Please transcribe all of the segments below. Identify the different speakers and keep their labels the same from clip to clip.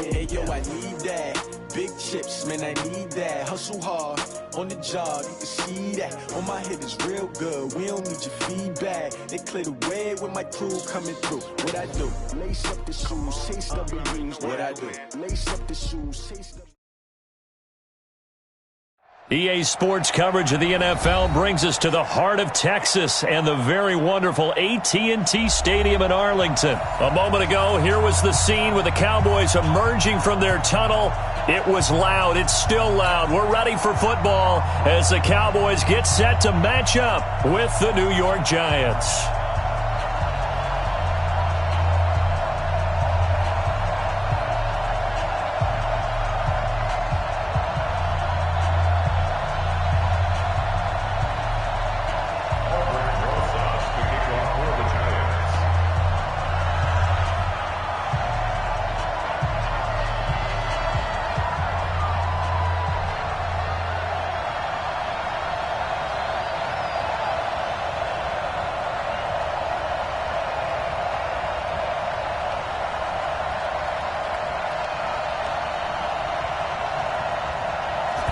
Speaker 1: Hey, yo, I need that. Big chips, man, I need that. Hustle hard on the job, you can see that. On my head is real good, we don't need your feedback. They clear the way with my crew coming through. What I do? Lace up the shoes, chase W's. What I do? Lace up the shoes, chase the...
Speaker 2: EA Sports coverage of the NFL brings us to the heart of Texas and the very wonderful AT&T Stadium in Arlington. A moment ago, here was the scene with the Cowboys emerging from their tunnel. It was loud. It's still loud. We're ready for football as the Cowboys get set to match up with the New York Giants.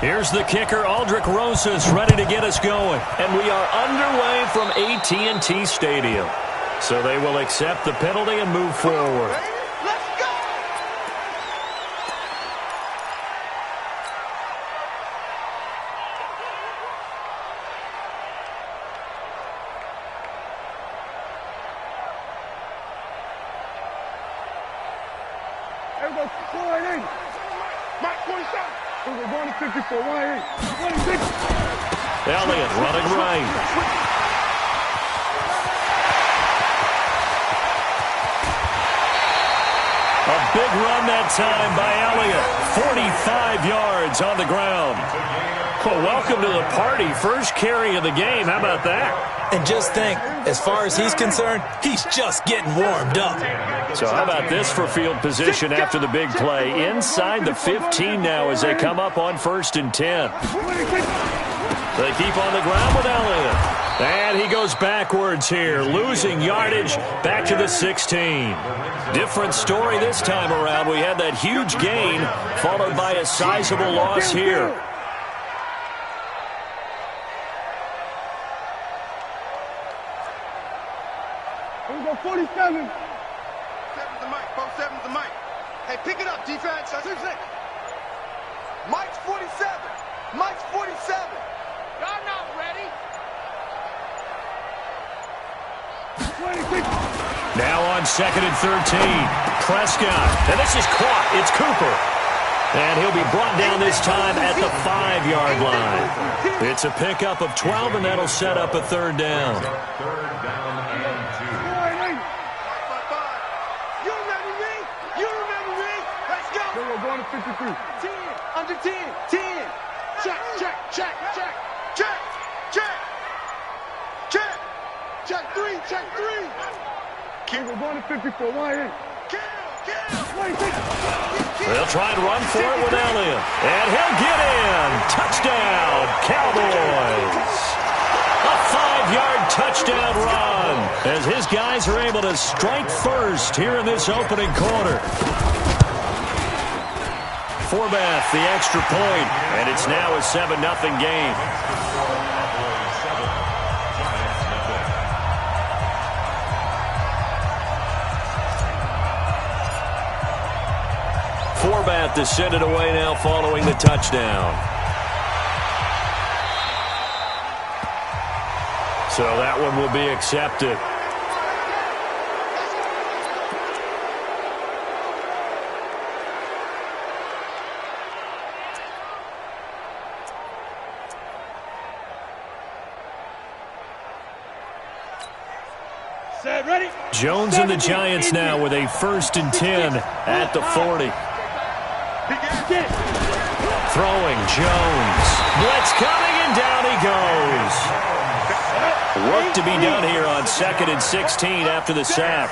Speaker 2: Here's the kicker, Aldrich Rosas, ready to get us going. And we are underway from AT&T Stadium. So they will accept the penalty and move forward.
Speaker 3: Let's go!
Speaker 4: There we go, 4-8. Mike 27. We're going to 54, 1-8.
Speaker 2: Elliott running right. A big run that time by Elliott. 45 yards on the ground. Well, welcome to the party. First carry of the game. How about that?
Speaker 5: And just think, as far as he's concerned, he's just getting warmed up.
Speaker 2: So how about this for field position after the big play? Inside the 15 now as they come up on 1st and 10. They keep on the ground with Elliott. And he goes backwards here, losing yardage back to the 16. Different story this time around. We had that huge gain followed by a sizable loss here.
Speaker 4: Here we go, 47.
Speaker 3: 7's the mic, both 7's the mic. Hey, pick it up, defense. That's what I'm saying. Mike's 47. Mike's 47. Y'all not ready.
Speaker 4: 26.
Speaker 2: Now on 2nd and 13. Prescott. And this is caught. It's Cooper. And he'll be brought down this time at the 5-yard line. It's a pickup of 12, and that'll set up a 3rd down.
Speaker 3: You remember me? You remember me? Let's go.
Speaker 4: Then we're going to 53.
Speaker 3: 10, under 10, 10. Check, check, check, check, check, check, check. Check 3, check 3.
Speaker 4: Then we're going to 54, 1-8.
Speaker 3: Kill, kill.
Speaker 4: 26.
Speaker 2: They'll try and run for it with Elliott. And he'll get in. Touchdown, Cowboys. A 5-yard touchdown run as his guys are able to strike first here in this opening quarter. Forbath, the extra point, and it's now a 7-0 game. Forbath to send it away now following the touchdown. So that one will be accepted.
Speaker 4: Set, ready.
Speaker 2: Jones and the Giants now with a 1st and 10 at the 40. Throwing, Jones. Blitz coming, and down he goes. Work to be done here on 2nd and 16 after the sack.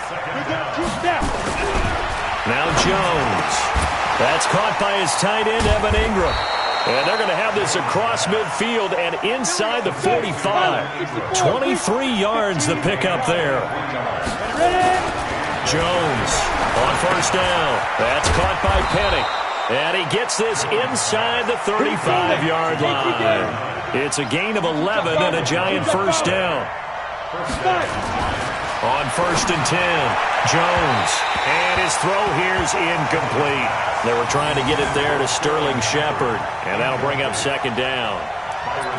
Speaker 2: Now Jones. That's caught by his tight end, Evan Ingram. And they're going to have this across midfield and inside the 45. 23 yards the pickup there. Jones on first down. That's caught by Penny. And he gets this inside the 35-yard line. It's a gain of 11 and a giant first down. On first and 10, Jones. And his throw here's incomplete. They were trying to get it there to Sterling Shepard. And that'll bring up second down.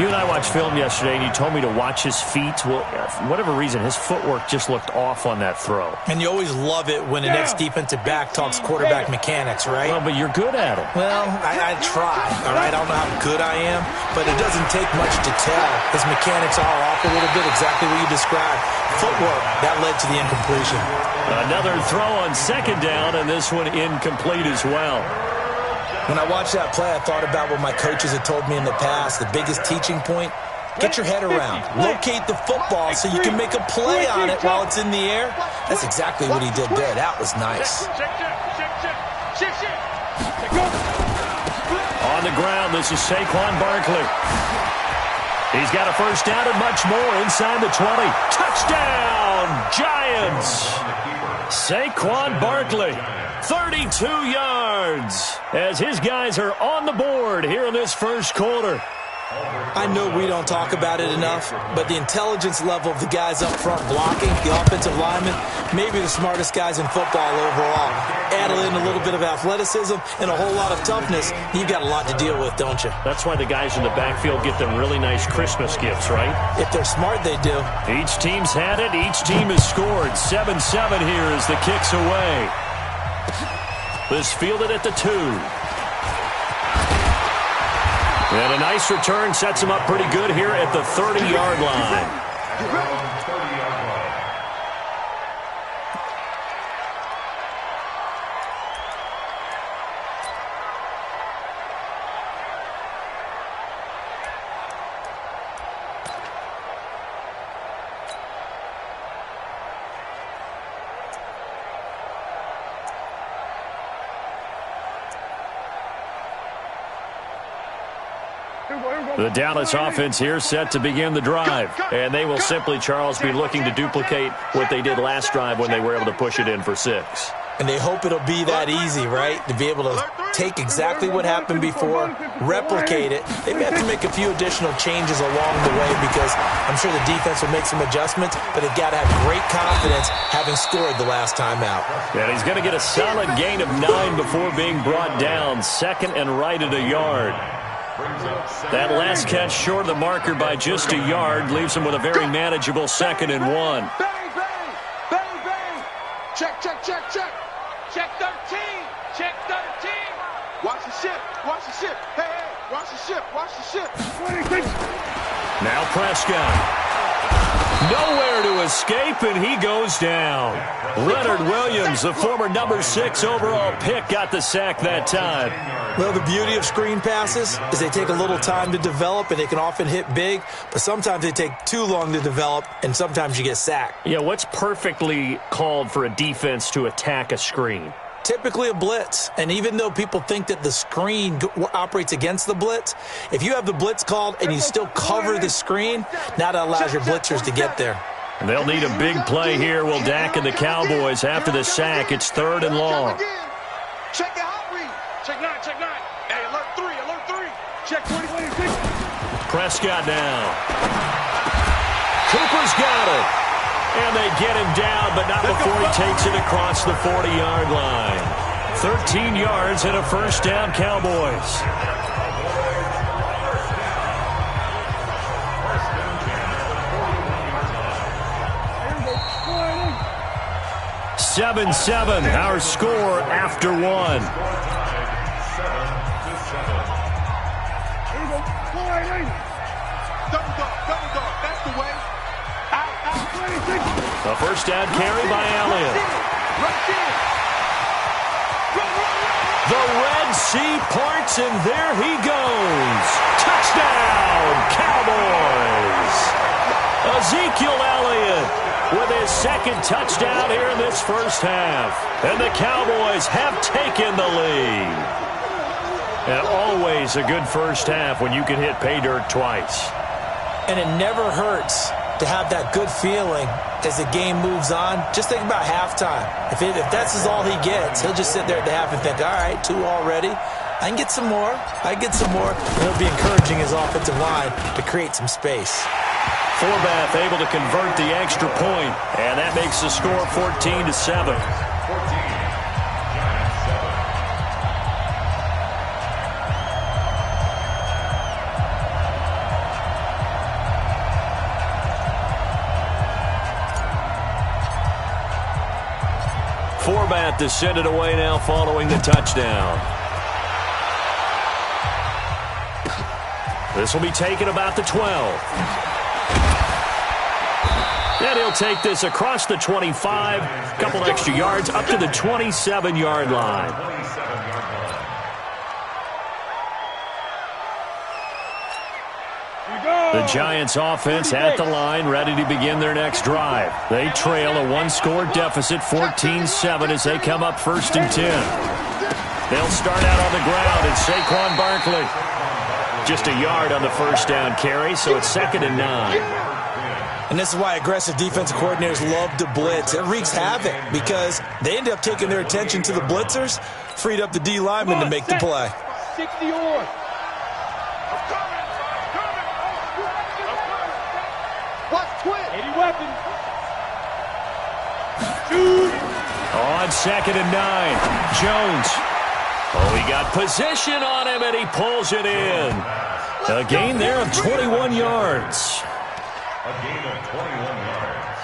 Speaker 2: You and I watched film yesterday, and you told me to watch his feet. Well, for whatever reason, his footwork just looked off on that throw.
Speaker 5: And you always love it when the next defensive back talks quarterback mechanics, right?
Speaker 2: Well, but you're good at it.
Speaker 5: Well, I try, all right? I don't know how good I am, but it doesn't take much to tell. His mechanics are off a little bit, exactly what you described. Footwork, that led to the incompletion.
Speaker 2: Another throw on second down, and this one incomplete as well.
Speaker 5: When I watched that play, I thought about what my coaches had told me in the past. The biggest teaching point, get your head around. Locate the football so you can make a play on it while it's in the air. That's exactly what he did there. That was nice.
Speaker 2: On the ground, this is Saquon Barkley. He's got a first down and much more inside the 20. Touchdown, Giants! Saquon Barkley, 32 yards, as his guys are on the board here in this first quarter.
Speaker 5: I know we don't talk about it enough, but the intelligence level of the guys up front blocking, the offensive linemen, maybe the smartest guys in football overall. Add in a little bit of athleticism and a whole lot of toughness, you've got a lot to deal with, don't you?
Speaker 2: That's why the guys in the backfield get them really nice Christmas gifts, right?
Speaker 5: If they're smart, they do.
Speaker 2: Each team's had it. Each team has scored. 7-7 here as the kick's away. This fielded at the 2. And a nice return sets him up pretty good here at the 30-yard line. The Dallas offense here set to begin the drive. And they will simply, Charles, be looking to duplicate what they did last drive when they were able to push it in for 6.
Speaker 5: And they hope it'll be that easy, right? To be able to take exactly what happened before, replicate it. They may have to make a few additional changes along the way because I'm sure the defense will make some adjustments, but they've got to have great confidence having scored the last time out.
Speaker 2: And he's going to get a solid gain of 9 before being brought down. Second and right at a yard. That last catch short of the marker by just a yard leaves him with a very manageable 2nd and 1.
Speaker 3: Bang, bang, bang, bang. Check, check, check, check. Check 13. Check 13. Watch the ship. Watch the ship. Hey, hey. Watch the ship. Watch the ship.
Speaker 2: Now Prescott. Nowhere to escape, and he goes down. Leonard Williams, the former number 6 overall pick, got the sack that time.
Speaker 5: Well, the beauty of screen passes is they take a little time to develop, and they can often hit big, but sometimes they take too long to develop, and sometimes you get sacked.
Speaker 2: Yeah, what's perfectly called for a defense to attack a screen?
Speaker 5: Typically a blitz, and even though people think that the screen operates against the blitz, if you have the blitz called and you still cover the screen, now that allows your blitzers to get there.
Speaker 2: They'll need a big play here, will Dak and the Cowboys after the sack. It's 3rd and long.
Speaker 3: Check the hot read. Check 9, check 9. Hey, alert 3, alert 3. Check 20, 26.
Speaker 2: Prescott now. Cooper's got it. And they get him down, but not before he takes it across the 40-yard line. 13 yards and a first down, Cowboys. Seven, our score after 1.
Speaker 3: Double dog, that's the way.
Speaker 2: A first down carry by Elliott. The Red Sea parts, and there he goes. Touchdown, Cowboys. Ezekiel Elliott with his 2nd touchdown here in this first half. And the Cowboys have taken the lead. And always a good first half when you can hit pay dirt twice.
Speaker 5: And it never hurts to have that good feeling as the game moves on. Just think about halftime. If that's all he gets, he'll just sit there at the half and think, all right, 2 already. I can get some more. And he'll be encouraging his offensive line to create some space.
Speaker 2: Forbath able to convert the extra point, and that makes the score 14-7. Forbath to send it away now following the touchdown. This will be taken about the 12. And he'll take this across the 25, a couple extra yards, up to the 27-yard line. The Giants offense at the line, ready to begin their next drive. They trail a 1-score deficit, 14-7, as they come up 1st and 10. They'll start out on the ground, and Saquon Barkley. Just a yard on the first down carry, so it's 2nd and 9.
Speaker 5: And this is why aggressive defensive coordinators love to blitz. It wreaks havoc because they end up taking their attention to the blitzers, freed up the D lineman to make the play.
Speaker 4: 60 on.
Speaker 3: Watch twin.
Speaker 4: 80 weapons.
Speaker 2: On 2nd and 9, Jones. Oh, he got position on him, and he pulls it in. A gain there of 21 yards.
Speaker 6: A gain of 21 yards.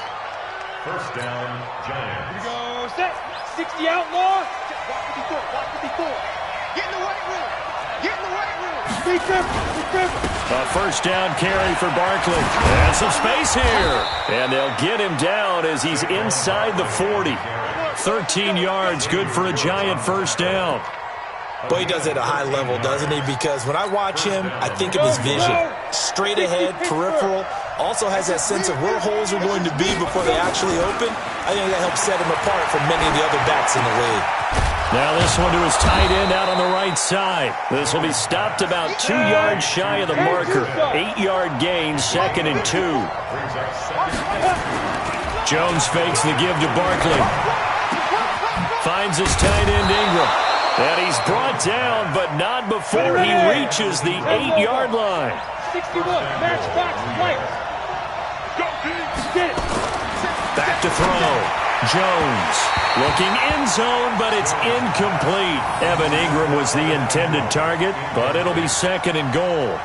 Speaker 6: First down, Giants.
Speaker 4: Here we go. Set. 60 outlaw.
Speaker 3: Watch 54. Get in the weight room. Get in the weight room.
Speaker 4: Be careful.
Speaker 2: A first down carry for Barkley. And some space here. And they'll get him down as he's inside the 40. 13 yards, good for a Giant first down.
Speaker 5: Boy, he does it at a high level, doesn't he? Because when I watch him, I think of his vision. Straight ahead, peripheral. Also has that sense of where holes are going to be before they actually open. I think that helps set him apart from many of the other backs in the league.
Speaker 2: Now this one to his tight end out on the right side. This will be stopped about 2 yards shy of the marker. 8-yard gain, 2nd and 2. Jones fakes the give to Barkley. Finds his tight end Ingram. And he's brought down, but not before he reaches the 8-yard line.
Speaker 4: 61, match box, right. Get it.
Speaker 2: Back to throw. Jones looking end zone, but it's incomplete. Evan Ingram was the intended target, but it'll be 2nd and goal.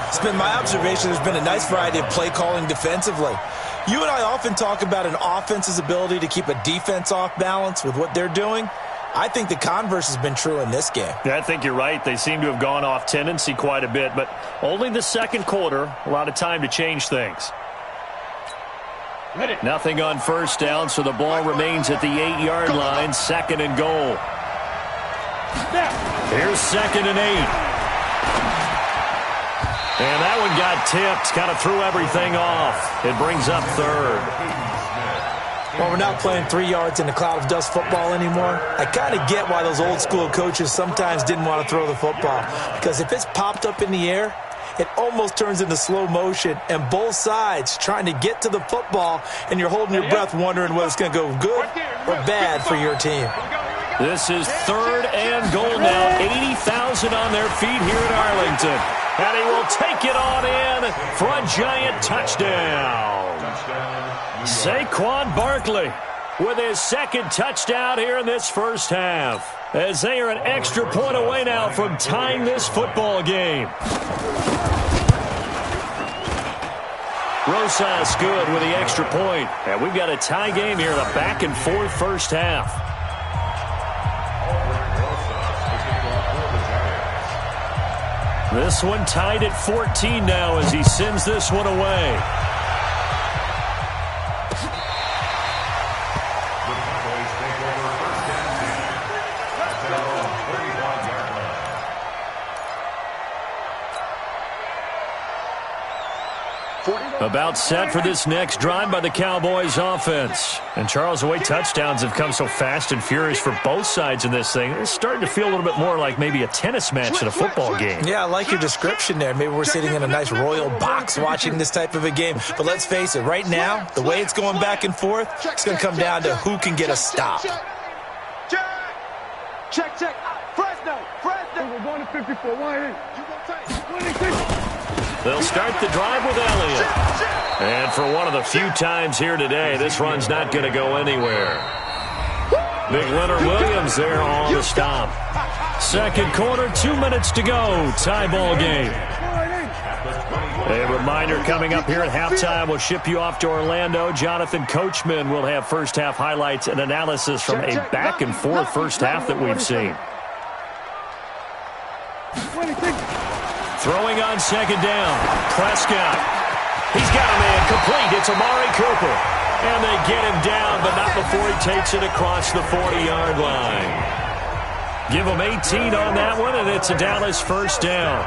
Speaker 5: It's been my observation there's been a nice variety of play calling defensively. You and I often talk about an offense's ability to keep a defense off balance with what they're doing. I think the converse has been true in this game.
Speaker 2: Yeah, I think you're right. They seem to have gone off tendency quite a bit, but only the second quarter, a lot of time to change things. Nothing on first down, so the ball remains at the 8-yard line, 2nd and goal. Here's 2nd and 8. And that one got tipped, kind of threw everything off. It brings up 3rd.
Speaker 5: Well, we're not playing 3 yards in a cloud of dust football anymore. I kind of get why those old school coaches sometimes didn't want to throw the football. Because if it's popped up in the air, it almost turns into slow motion. And both sides trying to get to the football, and you're holding your breath wondering whether it's going to go good or bad for your team.
Speaker 2: This is 3rd and goal now. 80,000 on their feet here at Arlington. And he will take it on in for a Giant touchdown. Saquon Barkley with his 2nd touchdown here in this first half, as they are an extra point away now from tying this football game. Rosas good with the extra point. And we've got a tie game here in a back-and-forth first half. This one tied at 14 now as he sends this one away. About set for this next drive by the Cowboys offense. And Charles, the way touchdowns have come so fast and furious for both sides in this thing, it's starting to feel a little bit more like maybe a tennis match in a football game.
Speaker 5: Yeah, I like your description there. Maybe we're sitting in a nice royal box watching this type of a game. But let's face it, right now, the way it's going back and forth, it's going to come down to who can get a stop.
Speaker 3: Check. Fresno.
Speaker 4: We're going to 54. Why ain't?
Speaker 2: They'll start the drive with Elliott. And for one of the few times here today, this run's not going to go anywhere. Big Leonard Williams there on the stop. Second quarter, 2 minutes to go. Tie ball game. A reminder coming up here at halftime. We'll ship you off to Orlando. Jonathan Coachman will have first half highlights and analysis from a back and forth first half that we've seen. Throwing on second down. Prescott. He's got a man complete. It's Amari Cooper. And they get him down, but not before he takes it across the 40-yard line. Give him 18 on that one, and it's a Dallas first down.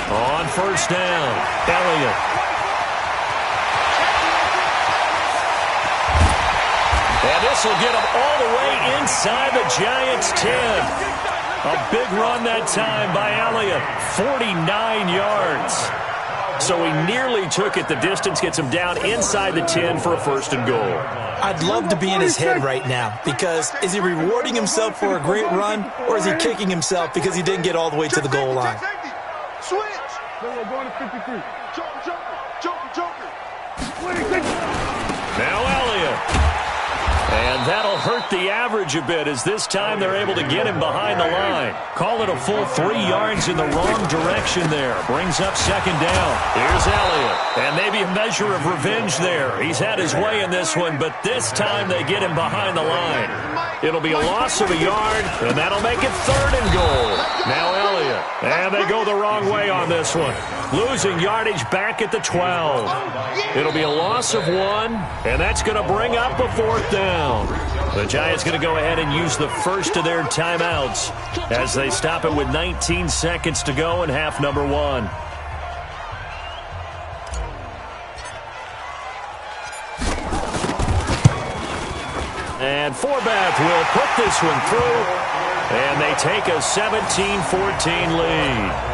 Speaker 2: On first down, Elliott. And this will get him all the way inside the Giants' 10. A big run that time by Elliott, 49 yards. So he nearly took it the distance, gets him down inside the 10 for a first and goal.
Speaker 5: I'd love to be in his head right now, because is he rewarding himself for a great run, or is he kicking himself because he didn't get all the way to the goal line?
Speaker 3: Switch.
Speaker 4: We're going to 53.
Speaker 3: Joker.
Speaker 2: Now Elliott. And that'll hurt the average a bit, as this time they're able to get him behind the line. Call it a full 3 yards in the wrong direction there. Brings up second down. Here's Elliott. And maybe a measure of revenge there. He's had his way in this one, but this time they get him behind the line. It'll be a loss of a yard, and that'll make it third and goal. Now Elliott. And they go the wrong way on this one. Losing yardage back at the 12. It'll be a loss of 1, and that's going to bring up a fourth down. The Giants going to go ahead and use the first of their timeouts as they stop it with 19 seconds to go in half number 1. And Forbath will put this one through, and they take a 17-14 lead.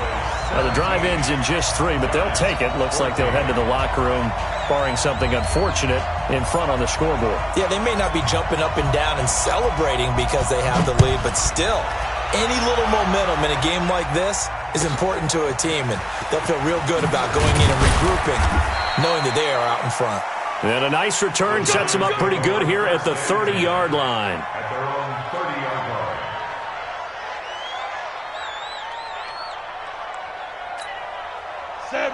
Speaker 2: Now, the drive ends in just 3, but they'll take it. Looks like they'll head to the locker room, barring something unfortunate, in front on the scoreboard. Yeah, they may not be jumping up and down and celebrating because they have the lead, but still, any little momentum in a game like this is important to a team, and they'll feel real good about going in and regrouping, knowing that they are out in front. And a nice return sets them up pretty good here at the 30-yard line.
Speaker 6: At their own 30-yard line.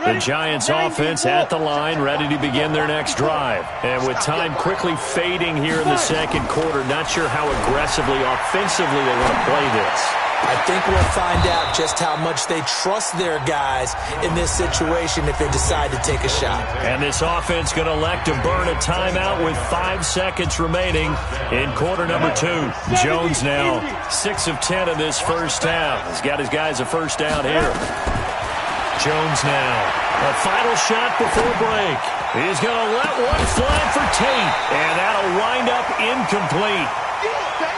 Speaker 2: The Giants offense at the line, ready to begin their next drive. And with time quickly fading here in the second quarter, not sure how aggressively, offensively they want to play this.
Speaker 5: I think we'll find out just how much they trust their guys in this situation if they decide to take a shot.
Speaker 2: And this offense going to elect to burn a timeout with 5 seconds remaining in quarter number 2. Jones now 6 of 10 in this first half. He's got his guys a first down here. Jones now. A final shot before break. He's going to let one fly for Tate. And that'll wind up incomplete.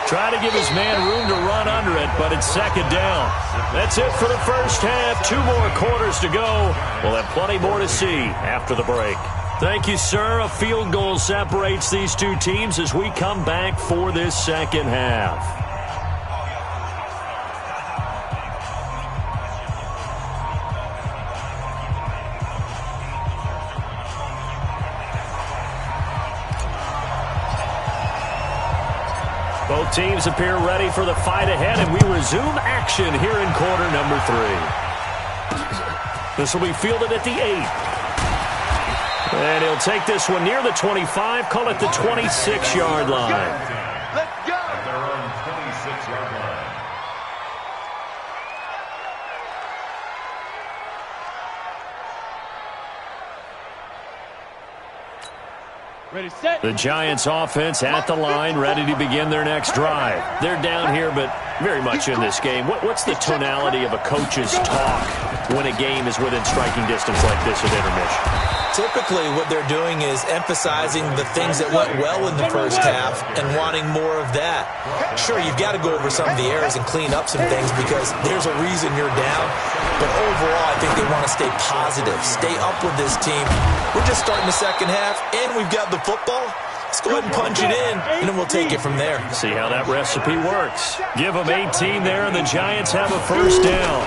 Speaker 2: Try to give his man room to run under it, but it's second down. That's it for the first half. 2 more quarters to go. We'll have plenty more to see after the break. Thank you, sir. A field goal separates these two teams as we come back for this second half. Both teams appear ready for the fight ahead, and we resume action here in quarter number 3. This will be fielded at the 8. And he'll take this one near the 25, call it the 26-yard line.
Speaker 3: Let's go.
Speaker 6: At their own 26-yard line.
Speaker 2: The Giants offense at the line, ready to begin their next drive. They're down here, but very much in this game. What's the tonality of a coach's talk when a game is within striking distance like this at intermission?
Speaker 5: Typically, what they're doing is emphasizing the things that went well in the first half and wanting more of that. Sure, you've got to go over some of the errors and clean up some things because there's a reason you're down. But overall, I think they want to stay positive, stay up with this team. We're just starting the second half, and we've got the football. Let's go ahead and punch it in, and then we'll take it from there.
Speaker 2: See how that recipe works. Give them 18 there, and the Giants have a first down.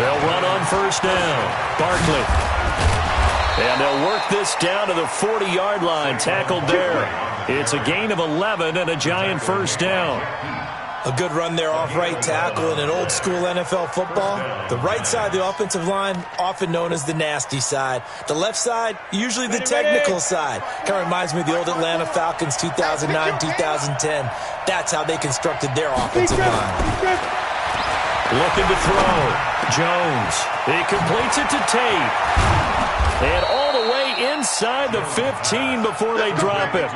Speaker 2: They'll run on first down. Barkley. And they'll work this down to the 40-yard line, tackled there. It's a gain of 11 and a Giant first down.
Speaker 5: A good run there off right tackle in an old-school NFL football. The right side of the offensive line, often known as the nasty side. The left side, usually the technical side. Kind of reminds me of the old Atlanta Falcons 2009-2010. That's how they constructed their offensive line.
Speaker 2: Looking to throw. Jones. He completes it to Tate. And all the way inside the 15 before they drop it.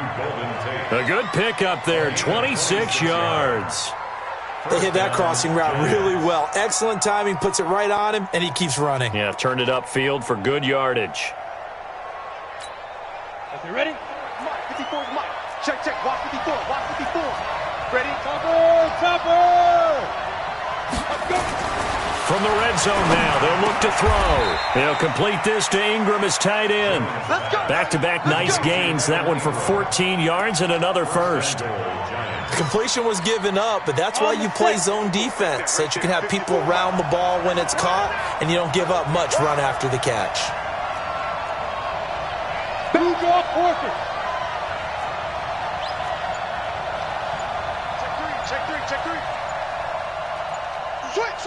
Speaker 2: A good pickup there, 26 yards.
Speaker 5: They hit that crossing route really well. Excellent timing, puts it right on him, and he keeps running.
Speaker 2: Yeah, turned it upfield for good yardage.
Speaker 3: Okay, ready? Mike, 54 is Mike. Check, check, watch 54, watch 54. Ready? Topper! Let's go!
Speaker 2: From the red zone now, they'll look to throw. They'll complete this to Ingram as tight end. Back-to-back nice gains. That one for 14 yards and another first.
Speaker 5: The completion was given up, but that's why you play zone defense, so that you can have people around the ball when it's caught, and you don't give up much run after the catch.
Speaker 3: Check three. Switch.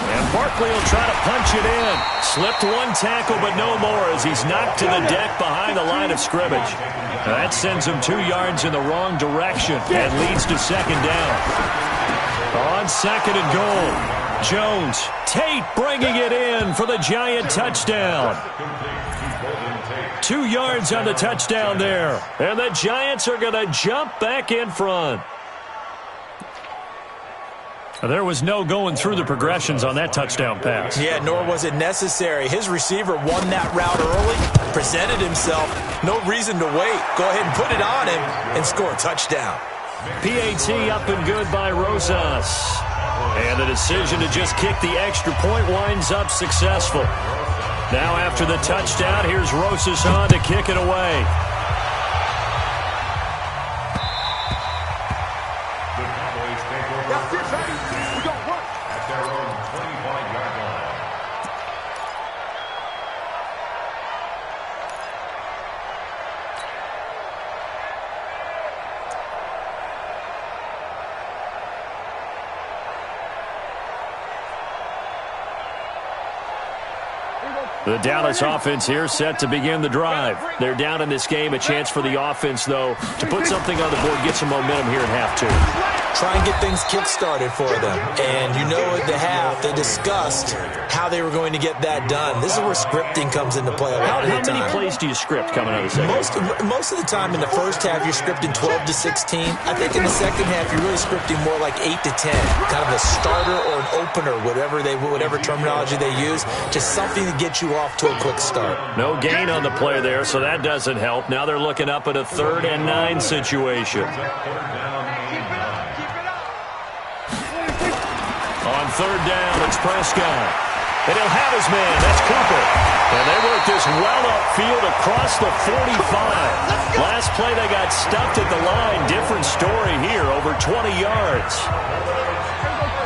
Speaker 2: And Barkley will try to punch it in. Slipped one tackle, but no more as he's knocked to the deck behind the line of scrimmage. That sends him 2 yards in the wrong direction and leads to second down. On second and goal, Jones. Tate bringing it in for the Giant touchdown. 2 yards on the touchdown there. And the Giants are going to jump back in front. There was no going through the progressions on that touchdown pass.
Speaker 5: Yeah, nor was it necessary. His receiver won that route early, presented himself. No reason to wait. Go ahead and put it on him and score a touchdown.
Speaker 2: PAT up and good by Rosas. And the decision to just kick the extra point winds up successful. Now after the touchdown, here's Rosas on to kick it away. The Dallas offense here set to begin the drive. They're down in this game. A chance for the offense, though, to put something on the board, get some momentum here at half two.
Speaker 5: Try and get things kick-started for them. And you know at the half, they discussed how they were going to get that done. This is where scripting comes into play a lot of the time.
Speaker 2: How many plays do you script coming out of the second?
Speaker 5: Most of the time in the first half, you're scripting 12 to 16. I think in the second half, you're really scripting more like 8 to 10. Kind of a starter or an opener, whatever terminology they use. Just something to get you off to a quick start.
Speaker 2: No gain on the play there, so that doesn't help. Now they're looking up at a 3rd and 9 situation. On 3rd down, it's Prescott. And he'll have his man. That's Cooper. And they work this well upfield across the 45. Last play, they got stuffed at the line. Different story here, over 20 yards.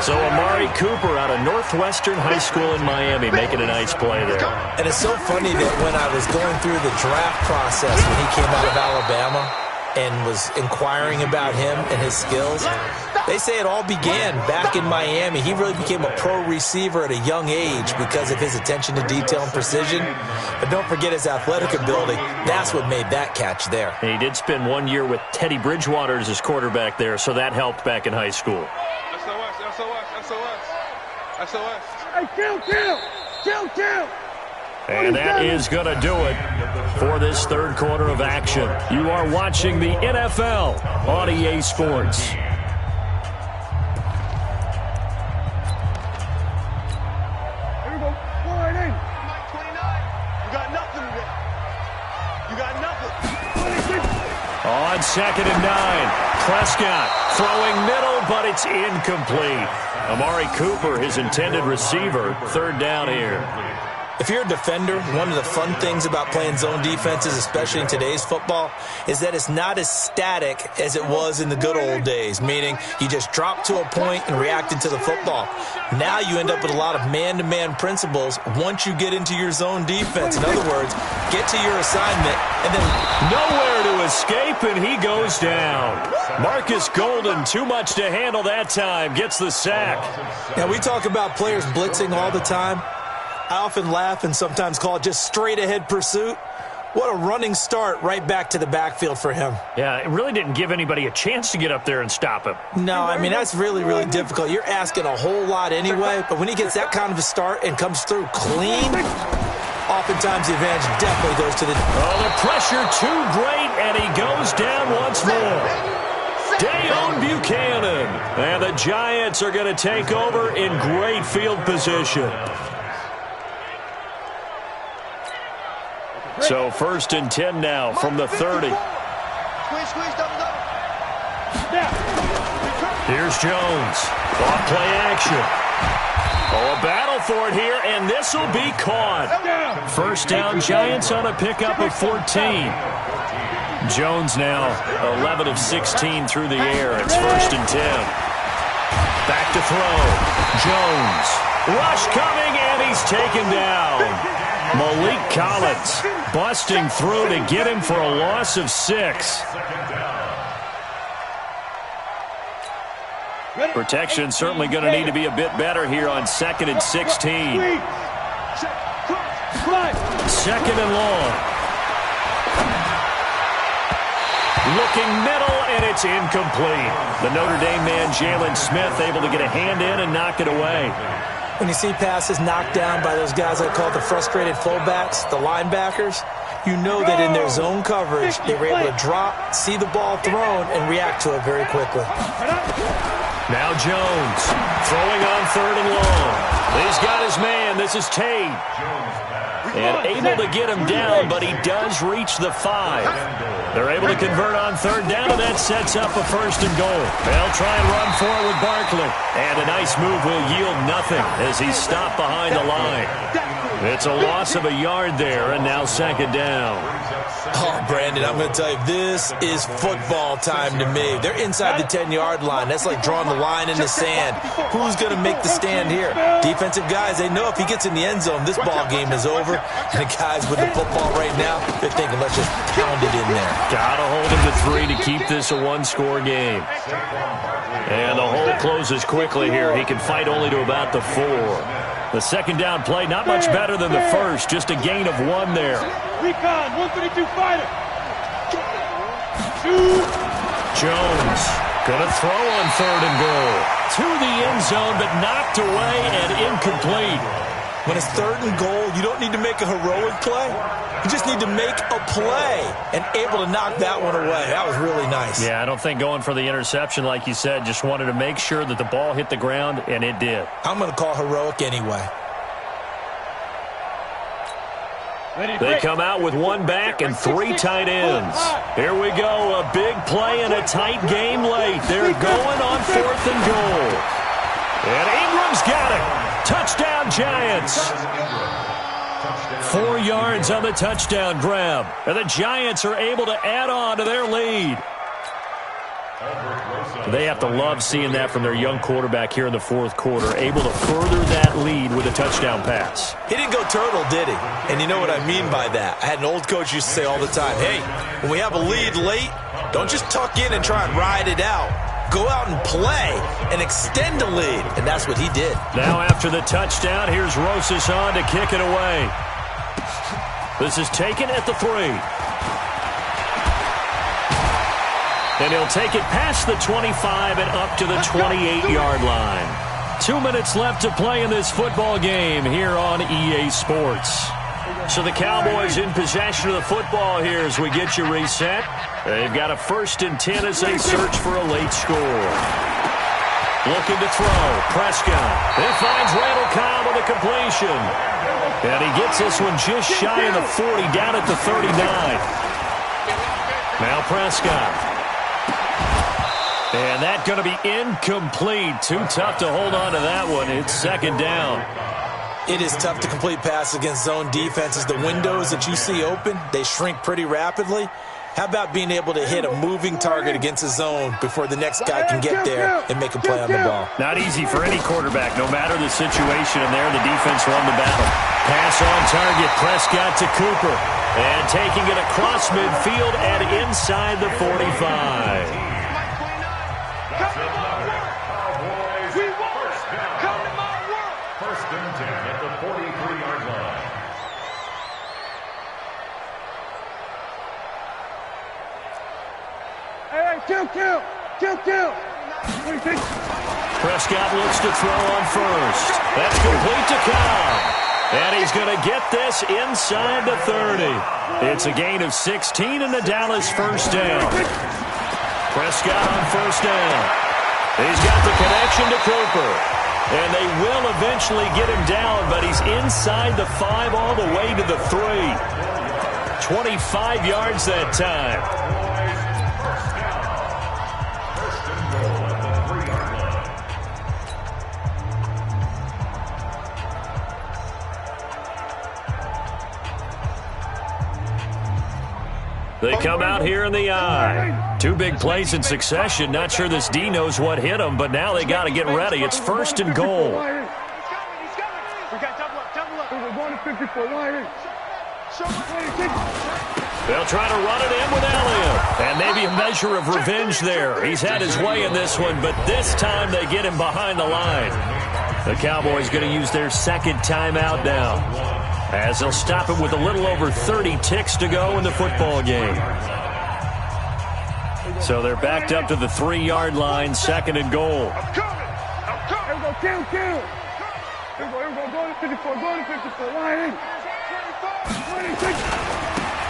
Speaker 2: So Amari Cooper out of Northwestern High School in Miami making a nice play there.
Speaker 5: And it's so funny that when I was going through the draft process when he came out of Alabama and was inquiring about him and his skills, they say it all began back in Miami. He really became a pro receiver at a young age because of his attention to detail and precision. But don't forget his athletic ability. That's what made that catch there.
Speaker 2: And he did spend 1 year with Teddy Bridgewater as his quarterback there, so that helped back in high school.
Speaker 3: SOS.
Speaker 4: Hey, kill!
Speaker 2: And that is going to do it for this third quarter of action. You are watching the NFL on EA Sports.
Speaker 4: Here we go. Wide in.
Speaker 3: Mike 29. You got nothing today. You got nothing.
Speaker 4: 26.
Speaker 2: On 2nd and 9, Prescott throwing middle, but it's incomplete. Amari Cooper, his intended receiver, third down here.
Speaker 5: If you're a defender, one of the fun things about playing zone defenses, especially in today's football, is that it's not as static as it was in the good old days, meaning you just drop to a point and reacted to the football. Now you end up with a lot of man-to-man principles once you get into your zone defense. In other words, get to your assignment and then
Speaker 2: nowhere to escape, and he goes down. Marcus Golden, too much to handle that time, gets the sack.
Speaker 5: Now, we talk about players blitzing all the time. I often laugh and sometimes call it just straight-ahead pursuit. What a running start right back to the backfield for him.
Speaker 2: Yeah, it really didn't give anybody a chance to get up there and stop him.
Speaker 5: No, I mean, that's really, really difficult. You're asking a whole lot anyway, but when he gets that kind of a start and comes through clean, oftentimes the advantage definitely goes to the...
Speaker 2: Oh, the pressure too great, and he goes down once more. Dayon Buchanan. And the Giants are going to take over in great field position. So 1st and 10 now from the 30.
Speaker 3: Squeeze, double.
Speaker 2: Here's Jones. Off play action. Oh, a battle for it here, and this will be caught. First down, Giants on a pickup of 14. Jones now 11 of 16 through the air. It's 1st and 10. Back to throw. Jones. Rush coming, and he's taken down. Malik Collins busting through to get him for a loss of 6. Protection certainly going to need to be a bit better here on 2nd and 16. 2nd and long. Looking middle, and it's incomplete. The Notre Dame man, Jalen Smith, able to get a hand in and knock it away.
Speaker 5: When you see passes knocked down by those guys I call the frustrated fullbacks, the linebackers, you know that in their zone coverage, they were able to drop, see the ball thrown, and react to it very quickly.
Speaker 2: Now Jones throwing on 3rd and long. He's got his man. This is Tate. And able to get him down, but he does reach the 5. They're able to convert on 3rd down, and that sets up a 1st and goal. They'll try and run for it with Barkley. And a nice move will yield nothing as he's stopped behind the line. It's a loss of a yard there, and now 2nd down.
Speaker 5: Oh, Brandon, I'm going to tell you, this is football time to me. They're inside the 10-yard line. That's like drawing the line in the sand. Who's going to make the stand here? Defensive guys, they know if he gets in the end zone, this ball game is over. And the guys with the football right now, they're thinking, let's just pound it in there.
Speaker 2: Gotta hold him to 3 to keep this a one-score game. And the hole closes quickly here. He can fight only to about the 4. The 2nd down play, not much better than the first, just a gain of 1 there.
Speaker 4: Recon, 132 fighter.
Speaker 2: Jones gonna throw on 3rd and goal. To the end zone, but knocked away and incomplete.
Speaker 5: When it's 3rd and goal, you don't need to make a heroic play. You just need to make a play and able to knock that one away. That was really nice.
Speaker 2: Yeah, I don't think going for the interception, like you said, just wanted to make sure that the ball hit the ground, and it did.
Speaker 5: I'm going to call heroic anyway.
Speaker 2: They come out with 1 back and 3 tight ends. Here we go, a big play and a tight game late. They're going on 4th and goal. And Ingram's got it. Touchdown, Giants. 4 yards on the touchdown grab. And the Giants are able to add on to their lead. They have to love seeing that from their young quarterback here in the 4th quarter, able to further that lead with a touchdown pass.
Speaker 5: He didn't go turtle, did he? And you know what I mean by that. I had an old coach used to say all the time, hey, when we have a lead late, don't just tuck in and try and ride it out. Go out and play and extend the lead. And that's what he did.
Speaker 2: Now after the touchdown, here's Rosas on to kick it away. This is taken at the 3. And he'll take it past the 25 and up to the 28-yard line. 2 minutes left to play in this football game here on EA Sports. So the Cowboys in possession of the football here as we get you reset. They've got a 1st and 10 as they search for a late score. Looking to throw. Prescott. It finds Randall Cobb with a completion. And he gets this one just shy of the 40, down at the 39. Now Prescott. And that's going to be incomplete. Too tough to hold on to that one. It's 2nd down.
Speaker 5: It is tough to complete passes against zone defenses. The windows that you see open, they shrink pretty rapidly. How about being able to hit a moving target against a zone before the next guy can get there and make a play on the ball?
Speaker 2: Not easy for any quarterback, no matter the situation. And there, the defense won the battle. Pass on target, Prescott to Cooper. And taking it across midfield and inside the 45.
Speaker 4: Kill.
Speaker 2: Prescott looks to throw on first. That's complete to Cobb. And he's going to get this inside the 30. It's a gain of 16 and the Dallas 1st down. Prescott on 1st down. He's got the connection to Cooper. And they will eventually get him down, but he's inside the 5 all the way to the 3. 25 yards that time. They come out here in the eye. 2 big plays in succession. Not sure this D knows what hit him, but now they got to get ready. It's 1st and goal.
Speaker 4: We got double up. We're going to 54.
Speaker 2: They'll try to run it in with Elliott. And maybe a measure of revenge there. He's had his way in this one, but this time they get him behind the line. The Cowboys going to use their 2nd timeout now, as they'll stop it with a little over 30 ticks to go in the football game. So they're backed up to the 3-yard line, 2nd and goal.
Speaker 4: Here we go. Go to 54.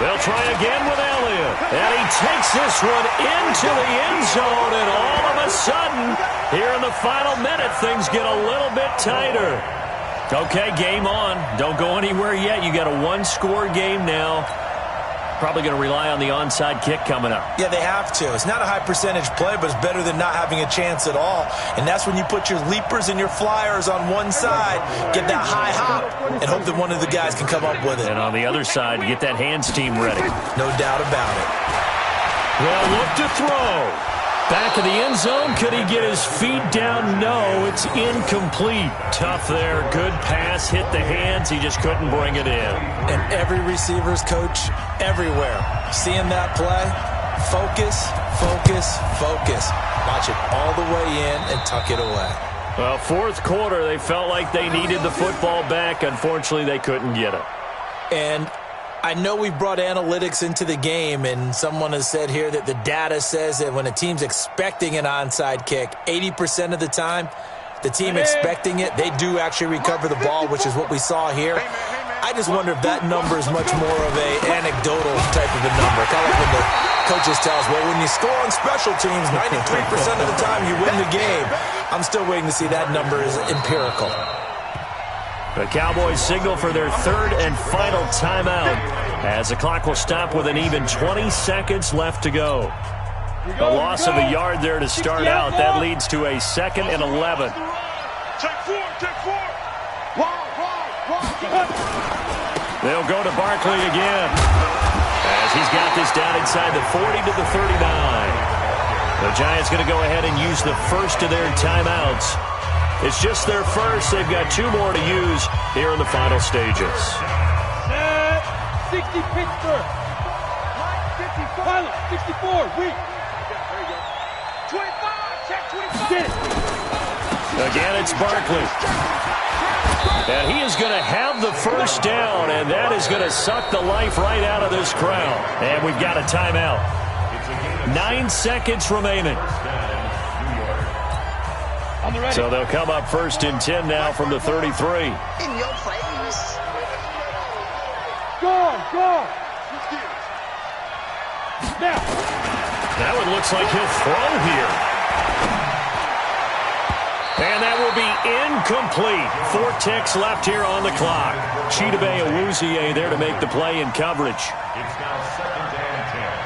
Speaker 2: They'll try again with Elliott. And he takes this one into the end zone, and all of a sudden, here in the final minute, things get a little bit tighter. Okay, game on. Don't go anywhere yet. You got a 1-score game now. Probably going to rely on the onside kick coming up.
Speaker 5: Yeah, they have to. It's not a high percentage play, but it's better than not having a chance at all. And that's when you put your leapers and your flyers on one side, get that high hop, and hope that one of the guys can come up with it.
Speaker 2: And on the other side, get that hands team ready.
Speaker 5: No doubt about it.
Speaker 2: Well, look to throw. Back of the end zone. Could he get his feet down? No, it's incomplete. Tough there. Good pass. Hit the hands. He just couldn't bring it in.
Speaker 5: And every receiver's coach everywhere, seeing that play, focus. Watch it all the way in and tuck it away.
Speaker 2: Well, 4th quarter, they felt like they needed the football back. Unfortunately, they couldn't get it.
Speaker 5: And I know we brought analytics into the game, and someone has said here that the data says that when a team's expecting an onside kick, 80% of the time, the team expecting it, they do actually recover the ball, which is what we saw here. I just wonder if that number is much more of an anecdotal type of a number. Kind of like when the coaches tell us, well, when you score on special teams, 93% of the time you win the game. I'm still waiting to see that number is empirical.
Speaker 2: The Cowboys signal for their 3rd and final timeout as the clock will stop with an even 20 seconds left to go. A loss of a yard there to start out. That leads to a 2nd and 11.
Speaker 4: Take 4.
Speaker 2: They'll go to Barkley again as he's got this down inside the 40 to the 39. The Giants going to go ahead and use the first of their timeouts. It's just their first. They've got 2 more to use here in the final stages.
Speaker 4: 60 Pittsburgh. 64. Weak. There you go. 25. Check 25.
Speaker 2: Again, it's Barkley. And he is going to have the 1st down, and that is going to suck the life right out of this crowd. And we've got a timeout. 9 seconds remaining. So they'll come up 1st and 10 now from the 33.
Speaker 3: In your face.
Speaker 4: Go. Now.
Speaker 2: That one looks like he'll throw here. And that will be incomplete. 4 ticks left here on the clock. Chidobe Awuzie there to make the play in coverage.
Speaker 6: It's now 2nd and 10.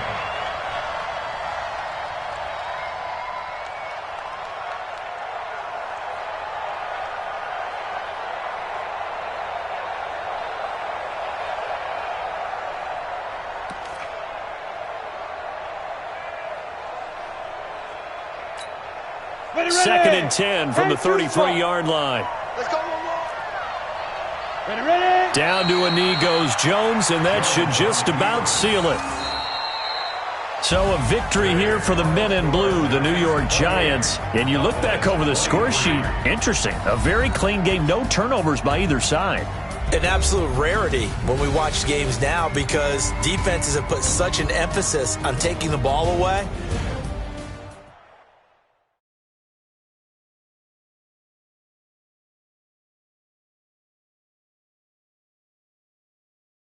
Speaker 2: Second and 10 from the 33-yard line.
Speaker 3: Let's go.
Speaker 4: Ready.
Speaker 2: Down to a knee goes Jones, and that should just about seal it. So a victory here for the men in blue, the New York Giants. And you look back over the score sheet, interesting. A very clean game, no turnovers by either side.
Speaker 5: An absolute rarity when we watch games now because defenses have put such an emphasis on taking the ball away